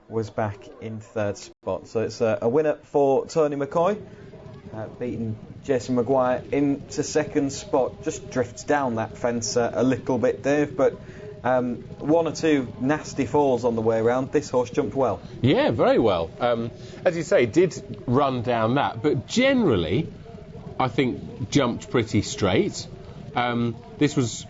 was back in third spot. So it's a winner for Tony McCoy, beating Jason Maguire into second spot. Just drifts down that fence a little bit, Dave, but one or two nasty falls on the way around. This horse jumped well. Yeah, very well. As you say, did run down that, but generally, I think jumped pretty straight. This was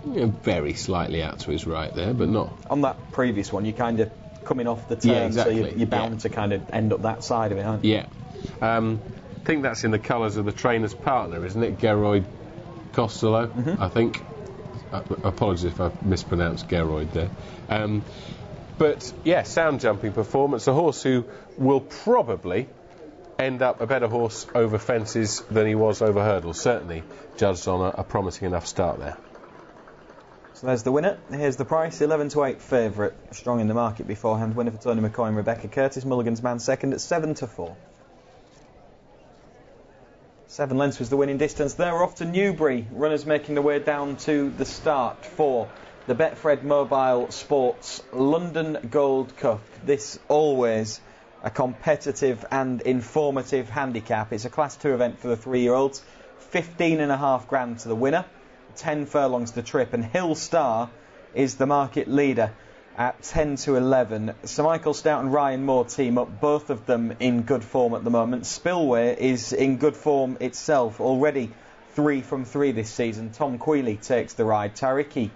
very slightly out to his right there, but not... On that previous one, you kind of coming off the turn, yeah, exactly. So you're bound to kind of end up that side of it, aren't you? Yeah. I think that's in the colours of the trainer's partner, isn't it? Geroid Costello, I think. Apologies if I've mispronounced Geroid there. But, yeah, sound jumping performance. A horse who will probably end up a better horse over fences than he was over hurdles. Certainly judged on a promising enough start there. So there's the winner. Here's the price. 11-8 favourite. Strong in the market beforehand. Winner for Tony McCoy and Rebecca Curtis. Mulligan's man second at 7-4. 7 lengths was the winning distance. There we're off to Newbury. Runners making their way down to the start for the Betfred Mobile Sports London Gold Cup. This always a competitive and informative handicap. It's a Class 2 event for the 3-year-olds. 15.5 grand to the winner. 10 furlongs to trip, and Hill Star is the market leader at 10-11. Sir Michael Stout and Ryan Moore team up, both of them in good form at the moment. Spillway is in good form itself, already 3 from 3 this season. Tom Quealy takes the ride. Tariki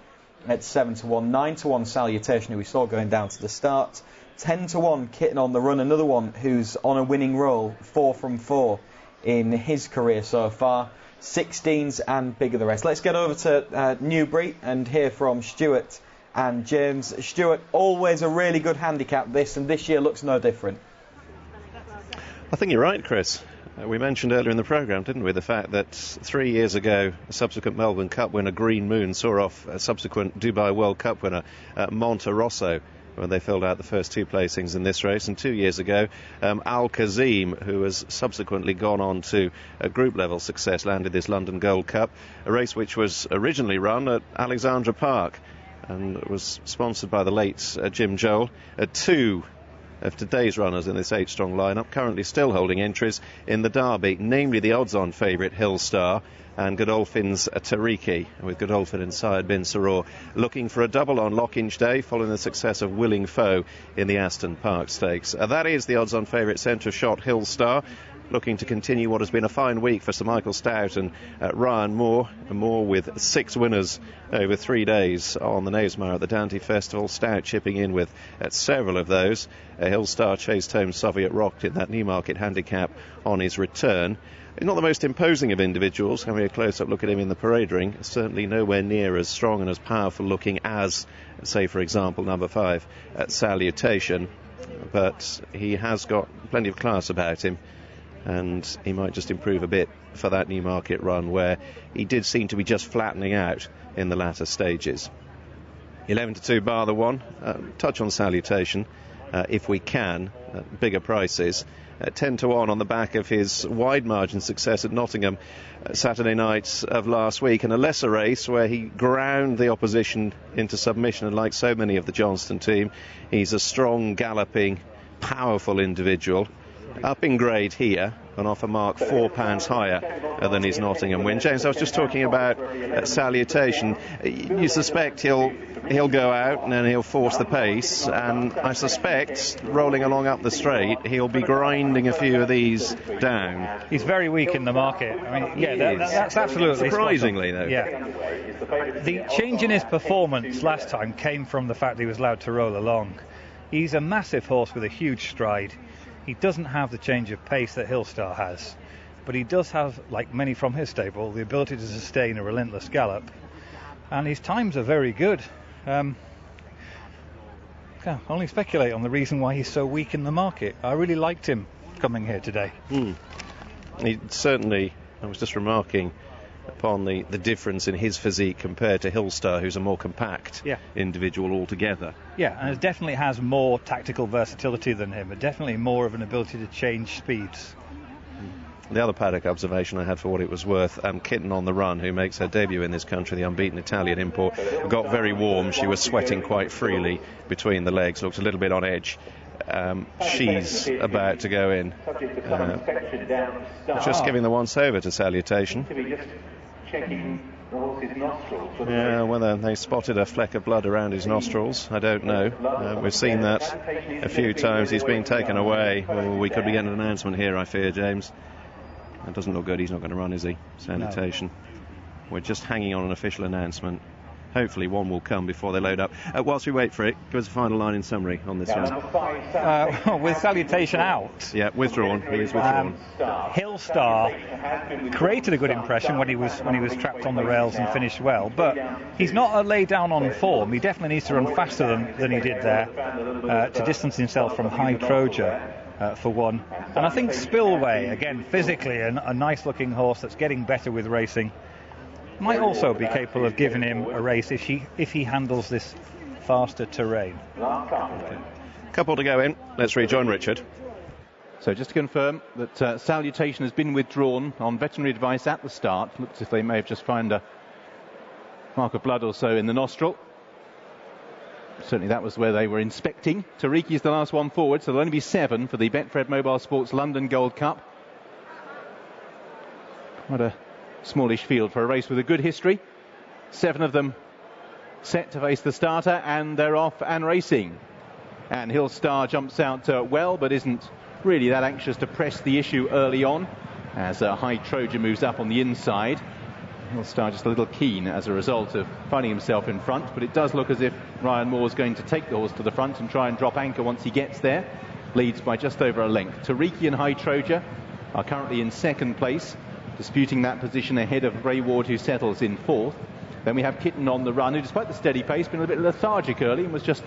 at 7-1, 9-1 Salutation, who we saw going down to the start. 10-1 Kitten on the Run, another one who's on a winning roll, 4 from 4 in his career so far. 16s and bigger the rest. Let's get over to Newbury and hear from Stuart and James. Stuart, always a really good handicap this, and this year looks no different. I think you're right, Chris. We mentioned earlier in the programme, didn't we, the fact that 3 years ago, a subsequent Melbourne Cup winner, Green Moon, saw off a subsequent Dubai World Cup winner, Monte Rosso, when they filled out the first 2 placings in this race. And 2 years ago, Al Kazim, who has subsequently gone on to a group level success, landed this London Gold Cup, a race which was originally run at Alexandra Park and was sponsored by the late Jim Joel. 2 of today's runners in this 8-strong lineup currently still holding entries in the Derby, namely the odds-on favourite Hill Star and Godolphin's Tariki, with Godolphin and Syed bin Saror looking for a double on Lockinge Day following the success of Willing Foe in the Aston Park Stakes. That is the odds-on favourite centre shot Hill Star, looking to continue what has been a fine week for Sir Michael Stout and Ryan Moore. Moore with 6 winners over 3 days on the Knavesmire at the Dante Festival. Stout chipping in with several of those. Hill Star chased home Soviet Rocked in that Newmarket handicap on his return. He's not the most imposing of individuals. Having a close-up look at him in the parade ring, certainly nowhere near as strong and as powerful looking as, say, for example, number 5 at Salutation. But he has got plenty of class about him, and he might just improve a bit for that Newmarket run, where he did seem to be just flattening out in the latter stages. 11-2 bar the one. Touch on Salutation, if we can, bigger prices. 10-1 on the back of his wide margin success at Nottingham Saturday night of last week, in a lesser race where he ground the opposition into submission, and like so many of the Johnston team, he's a strong, galloping, powerful individual. Up in grade here, and off a mark £4 higher than his Nottingham win. James, I was just talking about Salutation. You suspect he'll go out and then he'll force the pace, and I suspect rolling along up the straight he'll be grinding a few of these down. He's very weak in the market. I mean, yeah, that's absolutely surprisingly though. Yeah, the change in his performance last time came from the fact that he was allowed to roll along. He's a massive horse with a huge stride. He doesn't have the change of pace that Hill Star has, but he does have, like many from his stable, the ability to sustain a relentless gallop, and his times are very good. Can't only speculate on the reason why he's so weak in the market. I really liked him coming here today. He certainly, I was just remarking upon the difference in his physique compared to Hill Star, who's a more compact individual altogether. Yeah, and it definitely has more tactical versatility than him. It definitely more of an ability to change speeds. The other paddock observation I had, for what it was worth, Kitten on the Run, who makes her debut in this country, the unbeaten Italian import, got very warm. She was sweating quite freely between the legs, looked a little bit on edge. She's about to go in. Just giving the once over to Salutation. Yeah, whether they spotted a fleck of blood around his nostrils, I don't know. We've seen that a few times. He's been taken away. Well, we could be getting an announcement here, I fear, James. That doesn't look good. He's not going to run, is he? Salutation. No. We're just hanging on an official announcement. Hopefully one will come before they load up. Whilst we wait for it, give us a final line in summary on this one. With Salutation out. Yeah, withdrawn. He is withdrawn. Hillstar created a good impression when he was trapped on the rails and finished well, but he's not a lay down on form. He definitely needs to run faster than he did there to distance himself from High Troja. For one. And I think Spillway, again, physically a nice looking horse that's getting better with racing, might also be capable of giving him a race if he handles this faster terrain. Okay. Couple to go in. Let's rejoin Richard. So just to confirm that Salutation has been withdrawn on veterinary advice at the start. Looks as if they may have just found a mark of blood or so in the nostril. Certainly that was where they were inspecting. Tariki is the last one forward, so there'll only be 7 for the Betfred Mobile Sports London Gold Cup. What a smallish field for a race with a good history. 7 of them set to face the starter, and they're off and racing. And Hillstar jumps out well, but isn't really that anxious to press the issue early on, as High Troja moves up on the inside. Hillstar just a little keen as a result of finding himself in front, but it does look as if Ryan Moore's going to take the horse to the front and try and drop anchor once he gets there. Leads by just over a length. Tariki and High Troja are currently in second place, disputing that position ahead of Ray Ward, who settles in 4th. Then we have Kitten on the Run, who despite the steady pace been a bit lethargic early and was just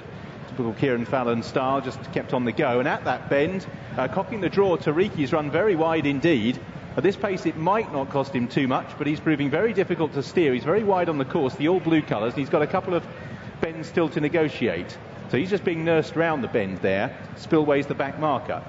typical Kieran Fallon style, just kept on the go. And at that bend, cocking the draw, Tariki's run very wide indeed. At this pace it might not cost him too much, but he's proving very difficult to steer. He's very wide on the course, the all blue colours, and he's got a couple of bends still to negotiate. So he's just being nursed round the bend there. Spillway's the back marker.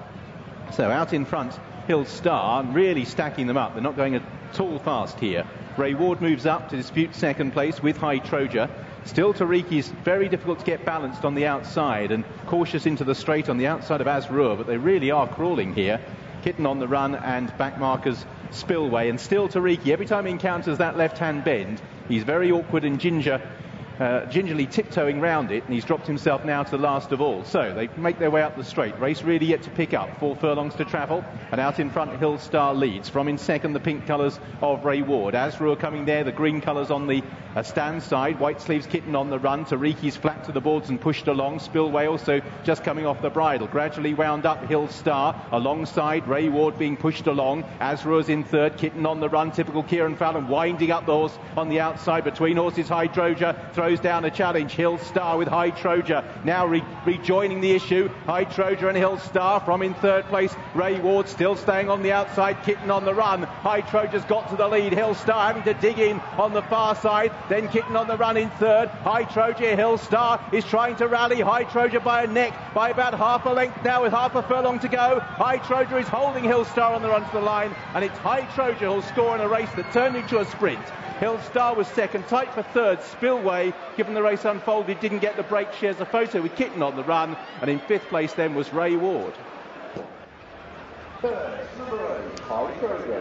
So out in front, Hillstar really stacking them up. They're not going at all fast here. Ray Ward moves up to dispute second place with High Troja. Still Tariki's very difficult to get balanced on the outside and cautious into the straight on the outside of Azrur, but they really are crawling here. Kitten on the Run and back markers Spillway, and still Tariki, every time he encounters that left-hand bend, he's very awkward and gingerly tiptoeing round it, and he's dropped himself now to the last of all. So they make their way up the straight. Race really yet to pick up. 4 furlongs to travel, and out in front Hillstar leads. From in second, the pink colours of Ray Ward. Azrur coming there, the green colours on the stand side. White sleeves Kitten on the Run. Tariki's flat to the boards and pushed along. Spillway also just coming off the bridle. Gradually wound up Hillstar alongside Ray Ward being pushed along. Azrur's in third. Kitten on the Run. Typical Kieran Fallon winding up the horse on the outside. Between horses, High Troja throws down a challenge. Hillstar with High Troja now rejoining the issue. High Troja and Hillstar from in third place. Ray Ward still staying on the outside. Kitten on the Run. High Troja's got to the lead. Hillstar having to dig in on the far side. Then Kitten on the Run in third. High Troja, Hillstar is trying to rally. High Troja by a neck, by about half a length now with half a furlong to go. High Troja is holding Hillstar on the run to the line, and it's High Troja who'll score in a race that turned into a sprint. Hillstar was second, tight for third. Spillway, given the race unfolded, didn't get the break. Shares a photo with Kitten on the Run, and in 5th place then was Ray Ward.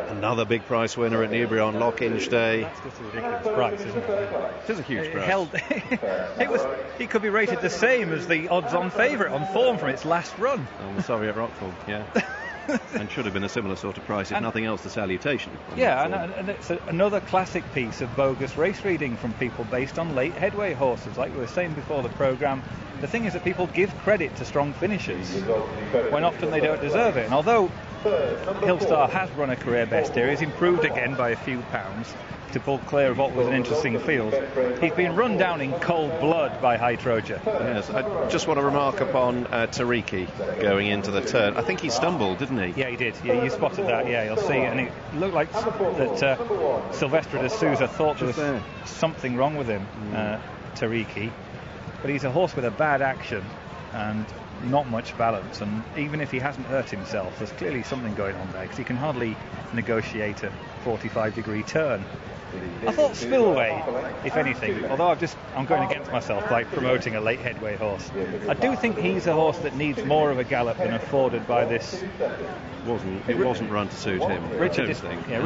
Another big price winner at Newbury on Lockinge Day. That's just a ridiculous price, isn't it? It is a huge price. It could be rated the same as the odds-on favourite on form from its last run. On the Soviet Rockford, yeah. And should have been a similar sort of price, if nothing else, the Salutation. Yeah, and it's another classic piece of bogus race reading from people based on late headway horses. Like we were saying before the programme, the thing is that people give credit to strong finishers when often they don't deserve it. And although Hillstar has run a career best here, he's improved again by a few pounds to pull clear of what was an interesting field. He's been run down in cold blood by High Troja. Yes, I just want to remark upon Tariki going into the turn. I think he stumbled, didn't he? Yeah, he did. Yeah, you spotted that. Yeah, you'll see. And it looked like that Silvestre de Souza thought there was something wrong with him, Tariki. But he's a horse with a bad action. and not much balance. And even if he hasn't hurt himself, there's clearly something going on there, because he can hardly negotiate a 45-degree turn. I thought Spillway, if anything, although I'm going against myself by promoting a late headway horse, I do think he's a horse that needs more of a gallop than afforded by this. It wasn't run to suit him. Richard I don't think.